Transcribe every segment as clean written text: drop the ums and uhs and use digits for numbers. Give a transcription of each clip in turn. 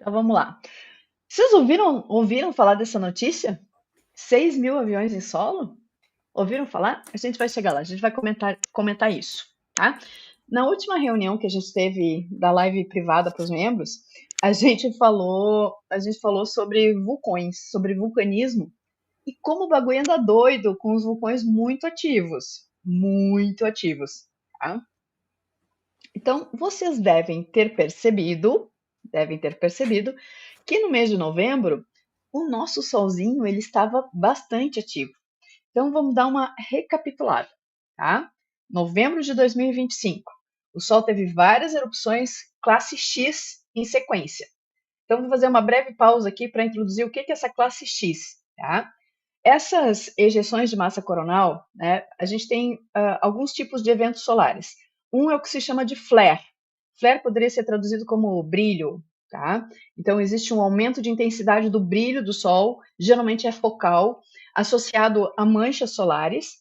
Então vamos lá. Vocês ouviram falar dessa notícia? 6.000 aviões em solo? Ouviram falar? A gente vai chegar lá, a gente vai comentar isso, tá? Na última reunião que a gente teve da live privada para os membros, a gente falou sobre vulcões, sobre vulcanismo e como o bagulho anda doido com os vulcões muito ativos, tá? Então, vocês devem ter percebido que no mês de novembro o nosso solzinho ele estava bastante ativo. Então vamos dar uma recapitulada, tá? Novembro de 2025, o Sol teve várias erupções classe X em sequência. Então vou fazer uma breve pausa aqui para introduzir o que é essa classe X, tá? Essas ejeções de massa coronal, né, a gente tem alguns tipos de eventos solares. Um é o que se chama de flare. Flare poderia ser traduzido como brilho, tá? Então existe um aumento de intensidade do brilho do Sol, geralmente é focal, associado a manchas solares.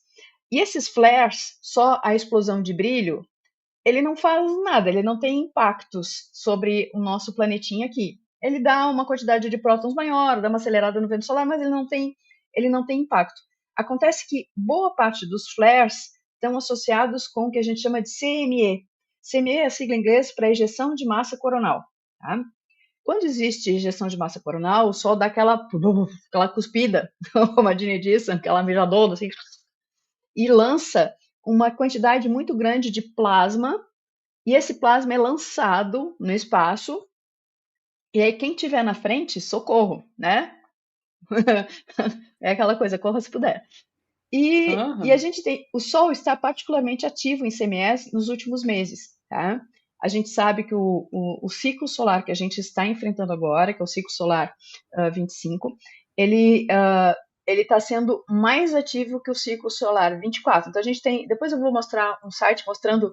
E esses flares, só a explosão de brilho, ele não faz nada, ele não tem impactos sobre o nosso planetinha aqui. Ele dá uma quantidade de prótons maior, dá uma acelerada no vento solar, mas ele não tem impacto. Acontece que boa parte dos flares estão associados com o que a gente chama de CME. CME é a sigla em inglês para ejeção de massa coronal. Tá? Quando existe ejeção de massa coronal, o Sol dá aquela cuspida, como a Dini disse, aquela mijadona, assim, e lança uma quantidade muito grande de plasma, e esse plasma é lançado no espaço, e aí quem tiver na frente, socorro, né? É aquela coisa, corra se puder. E a Aham. gente tem, o Sol está particularmente ativo em CMS nos últimos meses, tá? A gente sabe que o ciclo solar que a gente está enfrentando agora, que é o ciclo solar 25, ele ele está sendo mais ativo que o ciclo solar 24. Então a gente tem, depois eu vou mostrar um site mostrando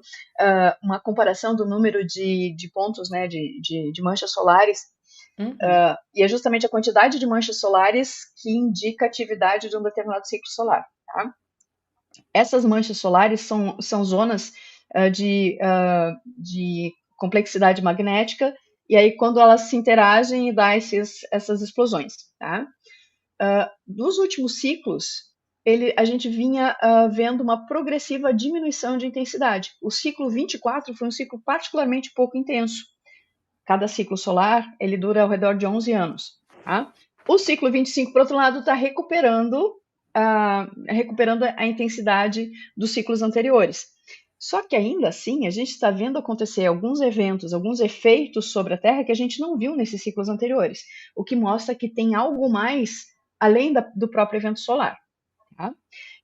uma comparação do número de pontos, né, de manchas solares, Uhum. e é justamente a quantidade de manchas solares que indica a atividade de um determinado ciclo solar. Tá? Essas manchas solares são zonas de complexidade magnética, e aí quando elas se interagem, dá essas explosões. Tá? Nos últimos ciclos, a gente vinha vendo uma progressiva diminuição de intensidade. O ciclo 24 foi um ciclo particularmente pouco intenso. Cada ciclo solar ele dura ao redor de 11 anos. Tá? O ciclo 25, por outro lado, está recuperando a intensidade dos ciclos anteriores. Só que ainda assim, a gente está vendo acontecer alguns eventos, alguns efeitos sobre a Terra que a gente não viu nesses ciclos anteriores, o que mostra que tem algo mais além do próprio evento solar. Tá?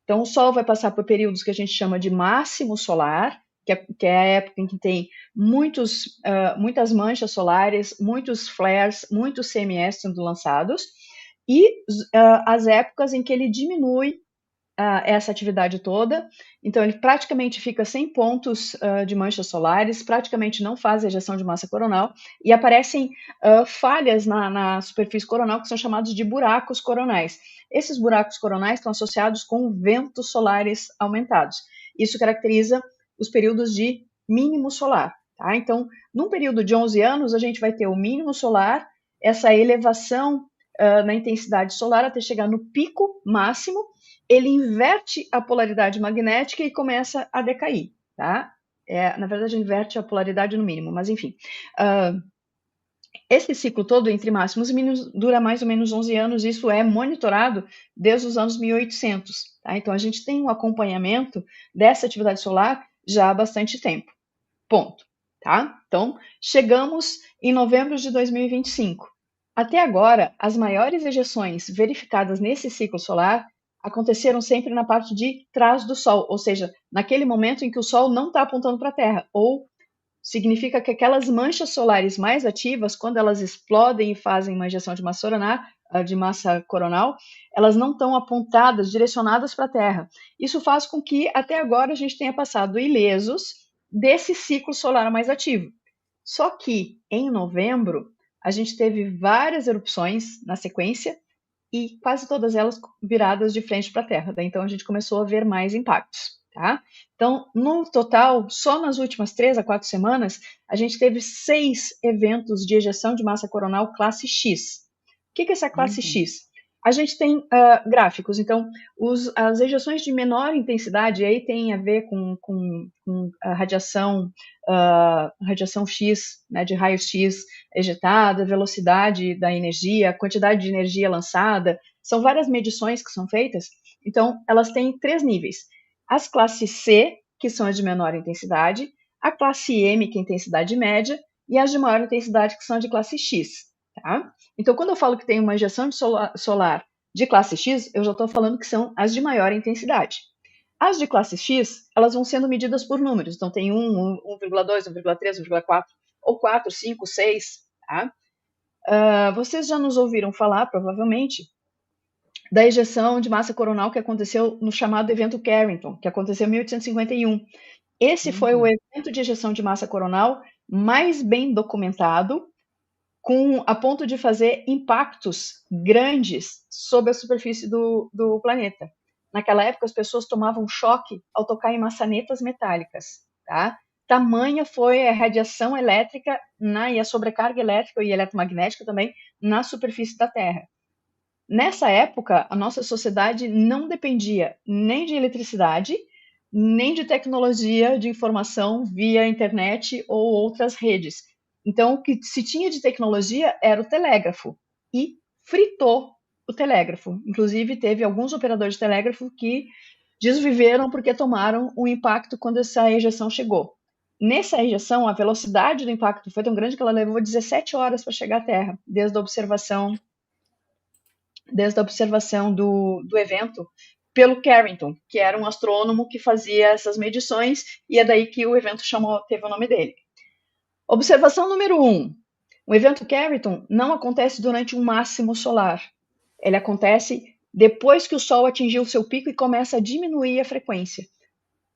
Então, o Sol vai passar por períodos que a gente chama de máximo solar, que é a época em que tem muitas manchas solares, muitos flares, muitos CMS sendo lançados, e as épocas em que ele diminui essa atividade toda. Então, ele praticamente fica sem pontos de manchas solares, praticamente não faz ejeção de massa coronal, e aparecem falhas na superfície coronal que são chamados de buracos coronais. Esses buracos coronais estão associados com ventos solares aumentados. Isso caracteriza os períodos de mínimo solar. Tá? Então, num período de 11 anos, a gente vai ter o mínimo solar, essa elevação na intensidade solar até chegar no pico máximo, ele inverte a polaridade magnética e começa a decair, tá? Na verdade, inverte a polaridade no mínimo, mas enfim. Uh, Esse ciclo todo entre máximos e mínimos dura mais ou menos 11 anos, isso é monitorado desde os anos 1800. Tá? Então, a gente tem um acompanhamento dessa atividade solar já há bastante tempo. Ponto. Tá? Então, chegamos em novembro de 2025. Até agora, as maiores ejeções verificadas nesse ciclo solar aconteceram sempre na parte de trás do Sol, ou seja, naquele momento em que o Sol não está apontando para a Terra, ou significa que aquelas manchas solares mais ativas, quando elas explodem e fazem uma injeção de massa coronal, elas não estão apontadas, direcionadas para a Terra. Isso faz com que até agora a gente tenha passado ilesos desse ciclo solar mais ativo. Só que em novembro a gente teve várias erupções na sequência e quase todas elas viradas de frente para a Terra. Daí, então a gente começou a ver mais impactos. tá? Então, no total, só nas últimas 3 a 4 semanas, a gente teve 6 eventos de ejeção de massa coronal classe X. O que é essa classe X? A gente tem gráficos, então, as ejeções de menor intensidade, aí tem a ver com a radiação X, né, de raios X ejetada, velocidade da energia, quantidade de energia lançada, são várias medições que são feitas, então, elas têm 3 níveis. As classes C, que são as de menor intensidade, a classe M, que é a intensidade média, e as de maior intensidade, que são as de classe X, tá? Então, quando eu falo que tem uma injeção de solar de classe X, eu já estou falando que são as de maior intensidade. As de classe X, elas vão sendo medidas por números. Então, tem 1, 1,2, 1,3, 1,4, ou 4, 5, 6, tá? Vocês já nos ouviram falar, provavelmente, da ejeção de massa coronal que aconteceu no chamado evento Carrington, que aconteceu em 1851. Esse foi o evento de ejeção de massa coronal mais bem documentado, a ponto de fazer impactos grandes sobre a superfície do planeta. Naquela época, as pessoas tomavam choque ao tocar em maçanetas metálicas, tá? Tamanha foi a radiação elétrica e a sobrecarga elétrica e eletromagnética também na superfície da Terra. Nessa época, a nossa sociedade não dependia nem de eletricidade, nem de tecnologia de informação via internet ou outras redes. Então, o que se tinha de tecnologia era o telégrafo, e fritou o telégrafo. Inclusive, teve alguns operadores de telégrafo que desviveram porque tomaram o impacto quando essa ejeção chegou. Nessa ejeção, a velocidade do impacto foi tão grande que ela levou 17 horas para chegar à Terra, desde a observação do evento pelo Carrington, que era um astrônomo que fazia essas medições, e é daí que o evento teve o nome dele. Observação número 1. O evento Carrington não acontece durante um máximo solar. Ele acontece depois que o Sol atingiu seu pico e começa a diminuir a frequência.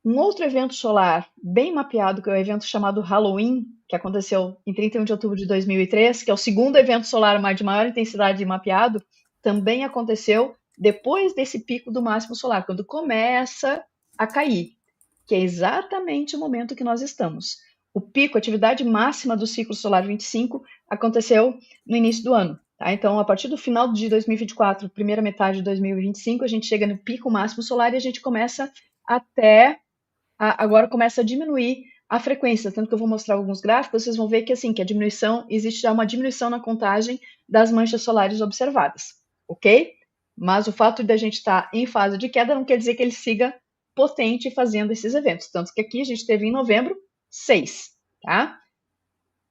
Um outro evento solar bem mapeado, que é o evento chamado Halloween, que aconteceu em 31 de outubro de 2003, que é o segundo evento solar de maior intensidade mapeado, também aconteceu depois desse pico do máximo solar, quando começa a cair, que é exatamente o momento que nós estamos. O pico, a atividade máxima do ciclo solar 25, aconteceu no início do ano. Tá? Então, a partir do final de 2024, primeira metade de 2025, a gente chega no pico máximo solar e a gente começa agora começa a diminuir a frequência, tanto que eu vou mostrar alguns gráficos, vocês vão ver que assim, que existe já uma diminuição na contagem das manchas solares observadas, ok? Mas o fato de a gente estar em fase de queda não quer dizer que ele siga potente fazendo esses eventos, tanto que aqui a gente teve em novembro 6, tá?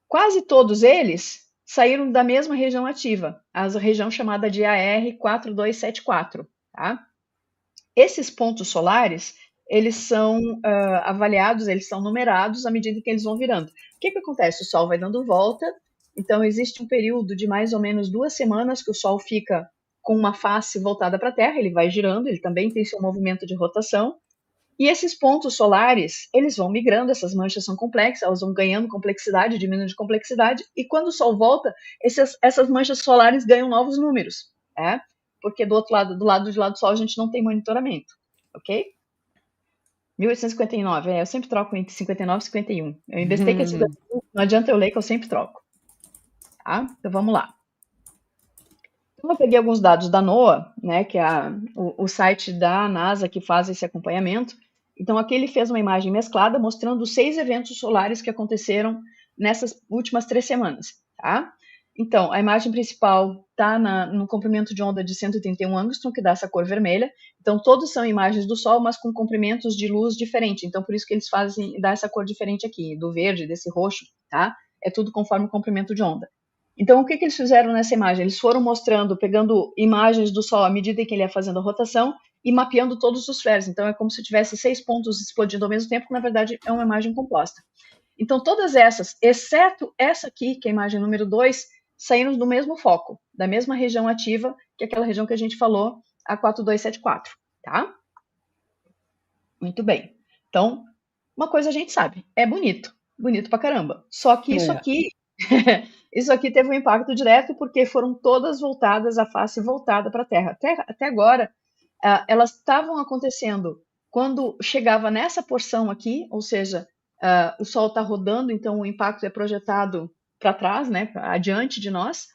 Quase todos eles saíram da mesma região ativa, a região chamada de AR4274, tá? Esses pontos solares, eles são avaliados, eles são numerados à medida que eles vão virando. O que acontece? O Sol vai dando volta, então existe um período de mais ou menos 2 semanas que o Sol fica com uma face voltada para a Terra, ele vai girando, ele também tem seu movimento de rotação, e esses pontos solares, eles vão migrando, essas manchas são complexas, elas vão ganhando complexidade, diminuindo de complexidade, e quando o Sol volta, essas manchas solares ganham novos números, né? Porque do lado do Sol, a gente não tem monitoramento, ok? 1859, eu sempre troco entre 59 e 51. Eu investei que esse não adianta eu ler que eu sempre troco. Tá? Então vamos lá. Então, eu peguei alguns dados da NOAA, né, que é o site da NASA que faz esse acompanhamento. Então aqui ele fez uma imagem mesclada mostrando 6 eventos solares que aconteceram nessas últimas 3 semanas. Tá? Então, a imagem principal está no comprimento de onda de 131 angstrom, que dá essa cor vermelha. Então, todos são imagens do Sol, mas com comprimentos de luz diferentes. Então, por isso que eles dá essa cor diferente aqui, do verde, desse roxo, tá? É tudo conforme o comprimento de onda. Então, o que eles fizeram nessa imagem? Eles foram mostrando, pegando imagens do Sol à medida que ele ia fazendo a rotação e mapeando todos os flares. Então, é como se tivesse 6 pontos explodindo ao mesmo tempo, que na verdade é uma imagem composta. Então, todas essas, exceto essa aqui, que é a imagem número 2, saíram do mesmo foco, da mesma região ativa, que é aquela região que a gente falou, a 4274, tá? Muito bem. Então, uma coisa a gente sabe, é bonito pra caramba. Só que isso aqui, isso aqui teve um impacto direto porque foram todas voltadas, a face voltada para a Terra. Até agora, elas estavam acontecendo quando chegava nessa porção aqui, ou seja, o Sol está rodando, então o impacto é projetado para trás, né, adiante de nós,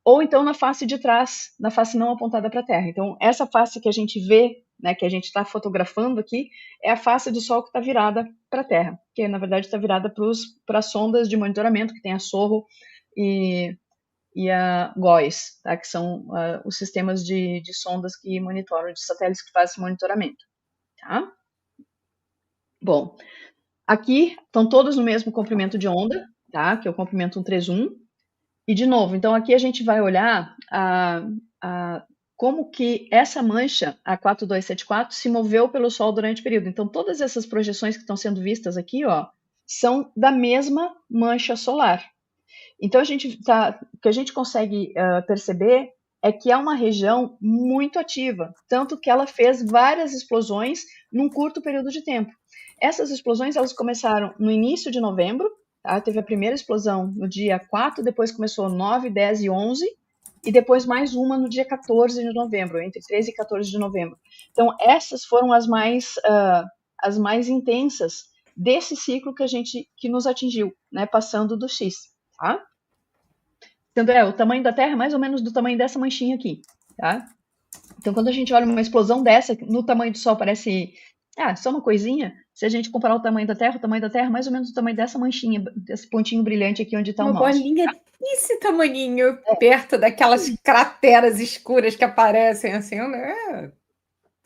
ou então na face de trás, na face não apontada para a Terra. Então, essa face que a gente vê, né, que a gente está fotografando aqui, é a face do Sol que está virada para a Terra, que na verdade está virada para as sondas de monitoramento, que tem a SOHO e a GOES, tá, que são os sistemas de sondas que monitoram, de satélites que fazem esse monitoramento. Tá? Bom, aqui estão todos no mesmo comprimento de onda, tá, que é o comprimento 131. E, de novo, então aqui a gente vai olhar como que essa mancha, a 4274, se moveu pelo Sol durante o período. Então, todas essas projeções que estão sendo vistas aqui, ó, são da mesma mancha solar. Então, o que a gente consegue perceber é que é uma região muito ativa, tanto que ela fez várias explosões num curto período de tempo. Essas explosões, elas começaram no início de novembro, tá? Teve a primeira explosão no dia 4, depois começou 9, 10 e 11, e depois mais uma no dia 14 de novembro, entre 13 e 14 de novembro. Então, essas foram as mais intensas desse ciclo que nos atingiu, né, passando do X, tá? Então, o tamanho da Terra é mais ou menos do tamanho dessa manchinha aqui, tá? Então, quando a gente olha uma explosão dessa, no tamanho do Sol parece, só uma coisinha. Se a gente comparar o tamanho da Terra é mais ou menos o tamanho dessa manchinha, desse pontinho brilhante aqui onde está o mouse. Uma bolinha desse tamaninho, perto daquelas crateras escuras que aparecem assim, né?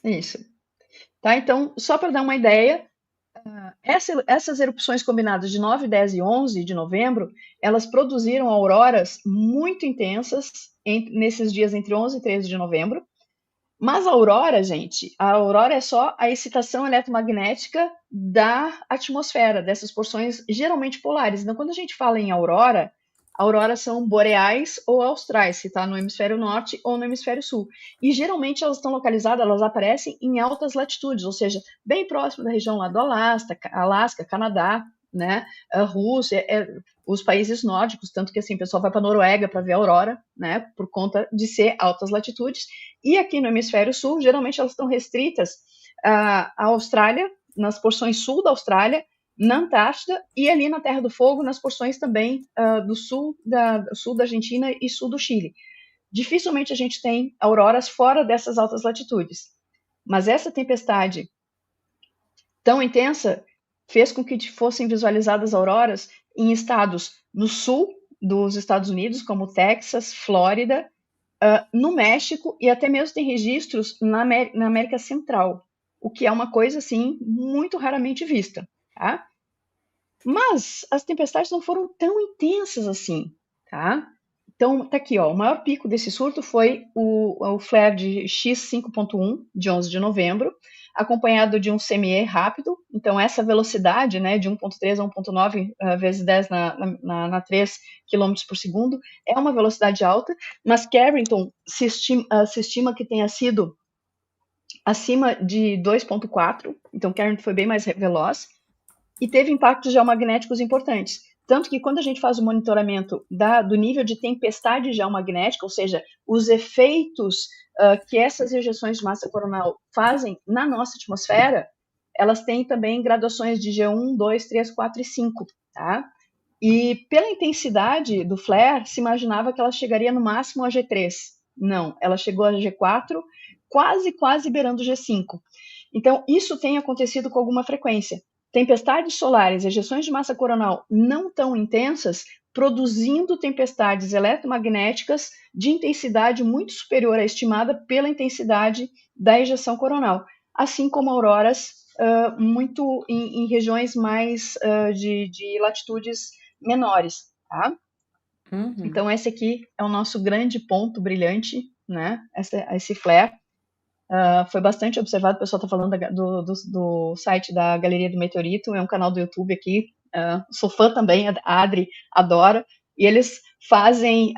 Isso. Tá? Então, só para dar uma ideia, essas erupções combinadas de 9, 10 e 11 de novembro, elas produziram auroras muito intensas nesses dias entre 11 e 13 de novembro. Mas a aurora, gente, a aurora é só a excitação eletromagnética da atmosfera, dessas porções geralmente polares. Então, quando a gente fala em aurora, auroras são boreais ou austrais, se está no hemisfério norte ou no hemisfério sul. E geralmente elas estão localizadas, elas aparecem em altas latitudes, ou seja, bem próximo da região lá do Alasca, Canadá, né, a Rússia, os países nórdicos, tanto que assim, o pessoal vai para a Noruega para ver a aurora, né, por conta de ser altas latitudes. E aqui no hemisfério sul, geralmente elas estão restritas à Austrália, nas porções sul da Austrália, na Antártida e ali na Terra do Fogo, nas porções também do sul da Argentina e sul do Chile. Dificilmente a gente tem auroras fora dessas altas latitudes. Mas essa tempestade tão intensa fez com que fossem visualizadas auroras em estados no sul dos Estados Unidos, como Texas, Flórida, no México, e até mesmo tem registros na América Central, o que é uma coisa, assim, muito raramente vista, tá? Mas as tempestades não foram tão intensas assim, tá? Então, tá aqui, ó, o maior pico desse surto foi o flare de X5.1, de 11 de novembro, acompanhado de um CME rápido. Então, essa velocidade, né, de 1.3 a 1.9 vezes 10 na 3 km por segundo, é uma velocidade alta, mas Carrington se estima que tenha sido acima de 2.4, então Carrington foi bem mais veloz, e teve impactos geomagnéticos importantes. Tanto que quando a gente faz o monitoramento do nível de tempestade geomagnética, ou seja, os efeitos que essas ejeções de massa coronal fazem na nossa atmosfera, elas têm também graduações de G1, 2, 3, 4 e 5, tá? E pela intensidade do flare, se imaginava que ela chegaria no máximo a G3. Não, ela chegou a G4, quase beirando G5. Então, isso tem acontecido com alguma frequência. Tempestades solares, ejeções de massa coronal não tão intensas, produzindo tempestades eletromagnéticas de intensidade muito superior à estimada pela intensidade da ejeção coronal, assim como auroras muito em regiões mais de latitudes menores, tá? Uhum. Então, esse aqui é o nosso grande ponto brilhante, né? Esse flare. Foi bastante observado, o pessoal está falando do site da Galeria do Meteorito, é um canal do YouTube aqui, sou fã também, a Adri adora, e eles fazem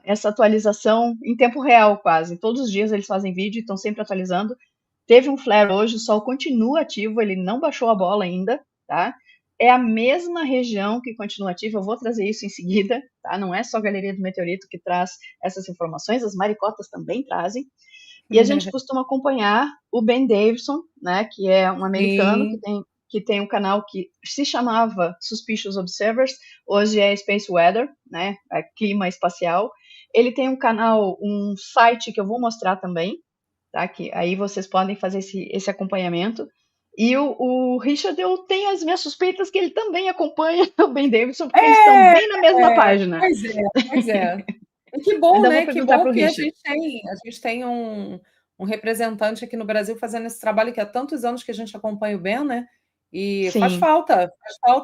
essa atualização em tempo real quase, todos os dias eles fazem vídeo e estão sempre atualizando. Teve um flare hoje, o Sol continua ativo, ele não baixou a bola ainda, tá? É a mesma região que continua ativa, eu vou trazer isso em seguida, tá? Não é só a Galeria do Meteorito que traz essas informações, as maricotas também trazem. E a gente costuma acompanhar o Ben Davidson, né, que é um americano Sim. que tem um canal que se chamava Suspicious Observers, hoje é Space Weather, né, é clima espacial. Ele tem um canal, um site que eu vou mostrar também, tá, que aí vocês podem fazer esse acompanhamento. E o Richard, eu tenho as minhas suspeitas que ele também acompanha o Ben Davidson, porque eles estão bem na mesma página. Pois é, pois é. E que bom, Ainda vou né? Que perguntar bom para o que a Richard. gente tem um representante aqui no Brasil fazendo esse trabalho que há tantos anos que a gente acompanha o Ben, né? E Sim. faz falta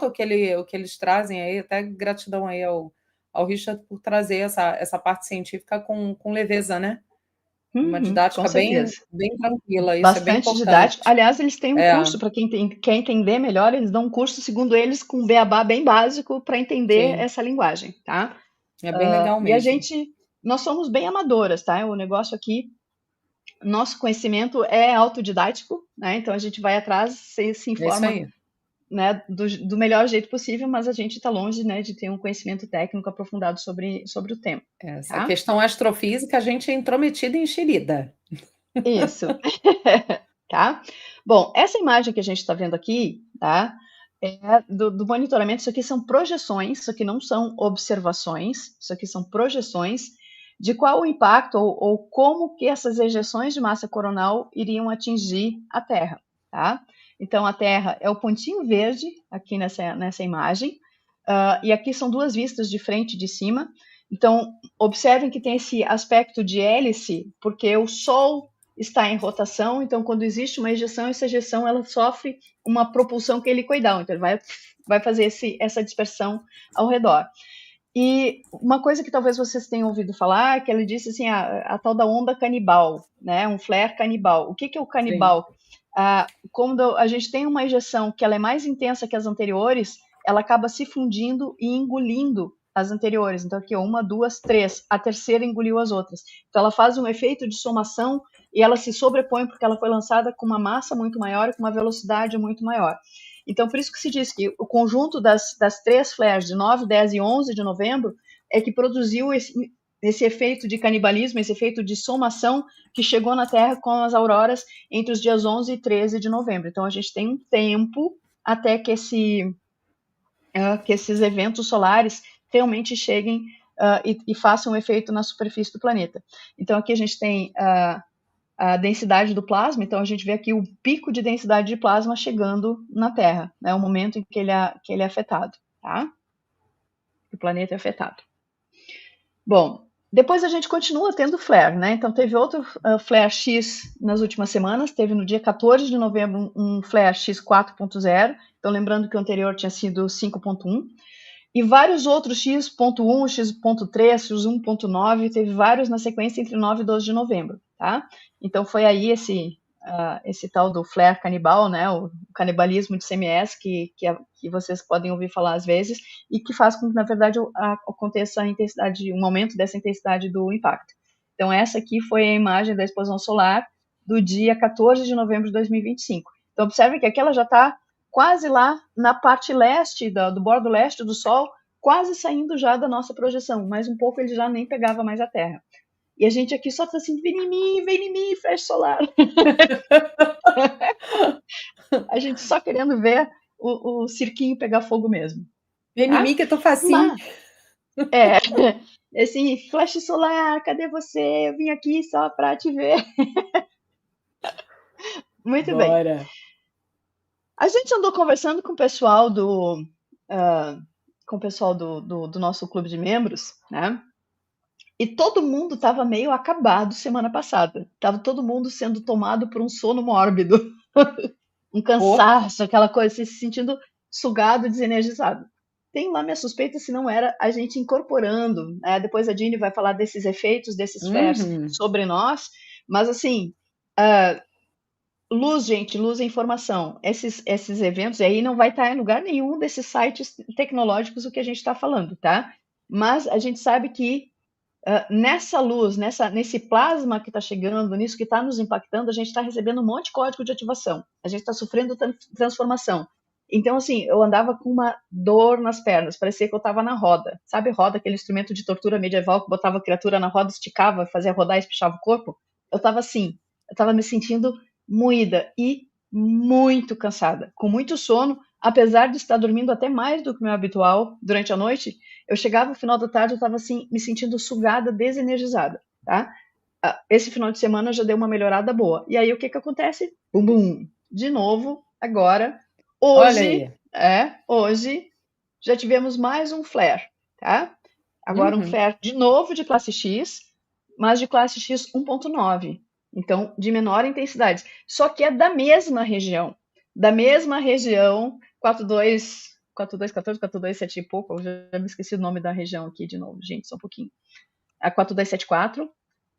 o que eles trazem aí, até gratidão aí ao Richard por trazer essa parte científica com leveza, né? Uma Com didática bem, certeza. bem tranquila, isso é bem Bastante didático. importante. Aliás, eles têm um É, curso para quem quer entender melhor, eles dão um curso, segundo eles, com um beabá bem básico para entender sim, essa linguagem, tá? é bem legal E mesmo. nós somos bem amadoras, tá? O negócio aqui, nosso conhecimento é autodidático, né? Então a gente vai atrás, se É isso informa, aí. né, do melhor jeito possível, mas a gente está longe, né, de ter um conhecimento técnico aprofundado sobre o tema, Essa tá? questão astrofísica, a gente é intrometida e enxerida. Isso. Tá? Bom, essa imagem que a gente está vendo aqui, tá? É do monitoramento. Isso aqui são projeções, isso aqui não são observações, isso aqui são projeções de qual o impacto ou como que essas ejeções de massa coronal iriam atingir a Terra, tá? Então, a Terra é o pontinho verde aqui nessa imagem, e aqui são duas vistas de frente e de cima. Então, observem que tem esse aspecto de hélice, porque o Sol está em rotação, então quando existe uma ejeção, essa ejeção ela sofre uma propulsão que é helicoidal, então ele vai fazer essa dispersão ao redor. E uma coisa que talvez vocês tenham ouvido falar, que ele disse assim, a tal da onda canibal, né, um flare canibal. O que é o Sim. canibal? Quando a gente tem uma ejeção que ela é mais intensa que as anteriores, ela acaba se fundindo e engolindo as anteriores. Então aqui, uma, duas, três. A terceira engoliu as outras. Então ela faz um efeito de somação e ela se sobrepõe porque ela foi lançada com uma massa muito maior e com uma velocidade muito maior. Então, por isso que se diz que o conjunto das três flares de 9, 10 e 11 de novembro é que produziu esse efeito de canibalismo, esse efeito de somação que chegou na Terra com as auroras entre os dias 11 e 13 de novembro. Então, a gente tem um tempo até que esses eventos solares realmente cheguem e façam um efeito na superfície do planeta. Então, aqui a gente tem a densidade do plasma, então a gente vê aqui o pico de densidade de plasma chegando na Terra, né, o momento em que ele é afetado, tá? O planeta é afetado. Bom, depois a gente continua tendo flare, né? Então teve outro flare X nas últimas semanas, teve no dia 14 de novembro um flare X 4.0, então lembrando que o anterior tinha sido 5.1, e vários outros X.1, X.3, X1.9, teve vários na sequência entre 9 e 12 de novembro, tá? Então foi aí esse tal do flare canibal, né, o canibalismo de CMS, que vocês podem ouvir falar às vezes, e que faz com que, na verdade, aconteça um aumento dessa intensidade do impacto. Então essa aqui foi a imagem da explosão solar do dia 14 de novembro de 2025. Então observem que aqui ela já está quase lá na parte leste, do bordo leste do Sol, quase saindo já da nossa projeção, mas um pouco ele já nem pegava mais a Terra. E a gente aqui só tá assim, vem em mim, flash solar. A gente só querendo ver o cirquinho pegar fogo mesmo. Vem em mim que eu tô facinho. Assim, flash solar, cadê você? Eu vim aqui só para te ver. Muito Bora. bem. A gente andou conversando com o pessoal do nosso clube de membros, né? E todo mundo estava meio acabado semana passada. Tava todo mundo sendo tomado por um sono mórbido. Um cansaço, aquela coisa, se sentindo sugado, desenergizado. Tem lá minha suspeita se não era a gente incorporando, né? Depois a Jeanne vai falar desses efeitos, desses flares sobre nós, mas assim, luz, gente, luz é informação. Esses eventos aí não vai estar em lugar nenhum desses sites tecnológicos o que a gente está falando, tá? Mas a gente sabe que nessa luz, nesse plasma que está chegando, nisso que está nos impactando, a gente está recebendo um monte de código de ativação. A gente está sofrendo transformação. Então, assim, eu andava com uma dor nas pernas, parecia que eu estava na roda. Sabe roda, aquele instrumento de tortura medieval que botava a criatura na roda, esticava, fazia rodar e espichava o corpo? eu estava assim, eu estava me sentindo moída e muito cansada, com muito sono, apesar de estar dormindo até mais do que o meu habitual durante a noite. Eu chegava no final da tarde, eu estava assim, me sentindo sugada, desenergizada, tá? Esse final de semana já deu uma melhorada boa. E aí, o que acontece? Bum, bum. De novo, agora, Olha hoje, aí. hoje, já tivemos mais um flare, tá? Agora um flare de novo de classe X, mas de classe X 1.9. Então, de menor intensidade. Só que é da mesma região. Da mesma região, 4214, 4270 e pouco, eu já me esqueci o nome da região aqui de novo, gente, só um pouquinho. A 4274.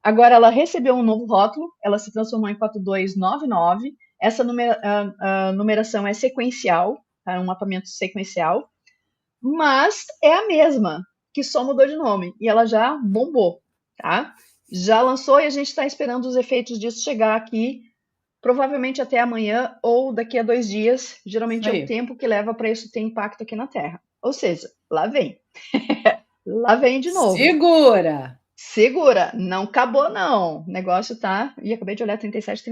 Agora ela recebeu um novo rótulo, ela se transformou em 4299. Essa numeração é sequencial, tá? É um mapeamento sequencial, mas é a mesma, que só mudou de nome, e ela já bombou, tá? Já lançou e a gente está esperando os efeitos disso chegar aqui, provavelmente até amanhã ou daqui a 2 dias. Geralmente é o tempo que leva para isso ter impacto aqui na Terra. Ou seja, lá vem. Lá vem de novo. Segura! Segura, não acabou não. O negócio tá... E acabei de olhar 37.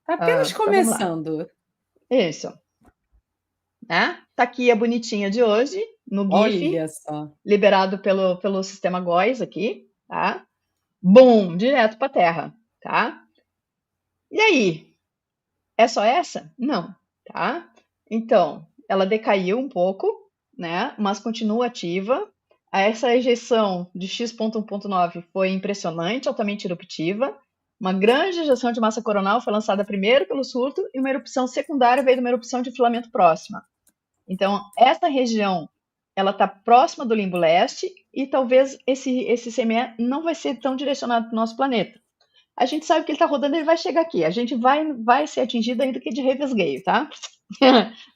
Tá apenas Então vamos lá. começando. Isso. Né? Tá aqui a bonitinha de hoje, no GIF. Olha só. Liberado pelo sistema GOES aqui, tá? Bum, direto para a Terra, tá? E aí? É só essa? Não, tá? Então, ela decaiu um pouco, né? Mas continua ativa. Essa ejeção de X.1.9 foi impressionante, altamente eruptiva. Uma grande ejeção de massa coronal foi lançada primeiro pelo surto e uma erupção secundária veio de uma erupção de filamento próxima. Então, essa região, ela está próxima do limbo leste e talvez esse CME não vai ser tão direcionado para o nosso planeta. A gente sabe que ele está rodando, ele vai chegar aqui. A gente vai ser atingido ainda que de revesgueio, tá?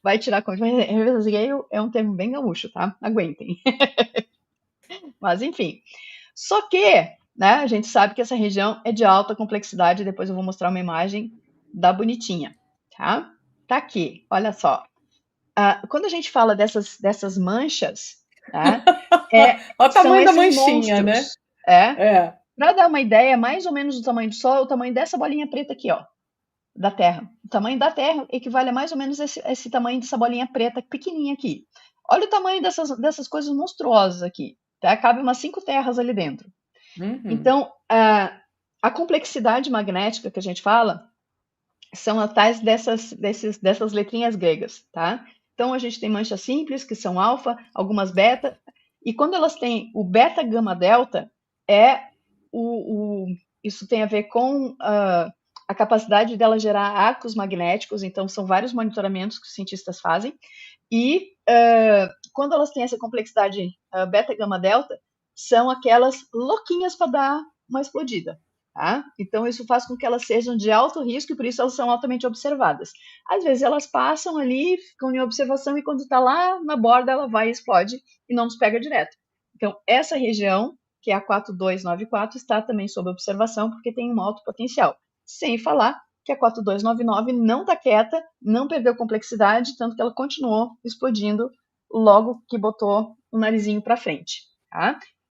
Vai tirar conta. Revesgueio é um termo bem gaúcho, tá? Aguentem. Mas, enfim. Só que, né, a gente sabe que essa região é de alta complexidade. Depois eu vou mostrar uma imagem da bonitinha, tá? Tá aqui, olha só. Quando a gente fala dessas manchas, né, olha o tamanho da monstros, manchinha, né? Para dar uma ideia mais ou menos do tamanho do Sol, é o tamanho dessa bolinha preta aqui, ó, da Terra. O tamanho da Terra equivale a mais ou menos esse tamanho dessa bolinha preta pequenininha aqui. Olha o tamanho dessas coisas monstruosas aqui, tá? Cabe umas 5 terras ali dentro. Então, a complexidade magnética que a gente fala são as tais dessas letrinhas gregas, tá? Então, a gente tem manchas simples, que são alfa, algumas beta, e quando elas têm o beta, gama, delta, isso tem a ver com a capacidade dela gerar arcos magnéticos, então são vários monitoramentos que os cientistas fazem, e quando elas têm essa complexidade beta, gama, delta, são aquelas louquinhas para dar uma explodida. Tá? Então, isso faz com que elas sejam de alto risco e por isso elas são altamente observadas. Às vezes elas passam ali, ficam em observação e quando está lá na borda ela vai e explode e não nos pega direto. Então, essa região, que é a 4294, está também sob observação porque tem um alto potencial. Sem falar que a 4299 não está quieta, não perdeu complexidade, tanto que ela continuou explodindo logo que botou o narizinho para frente. Tá?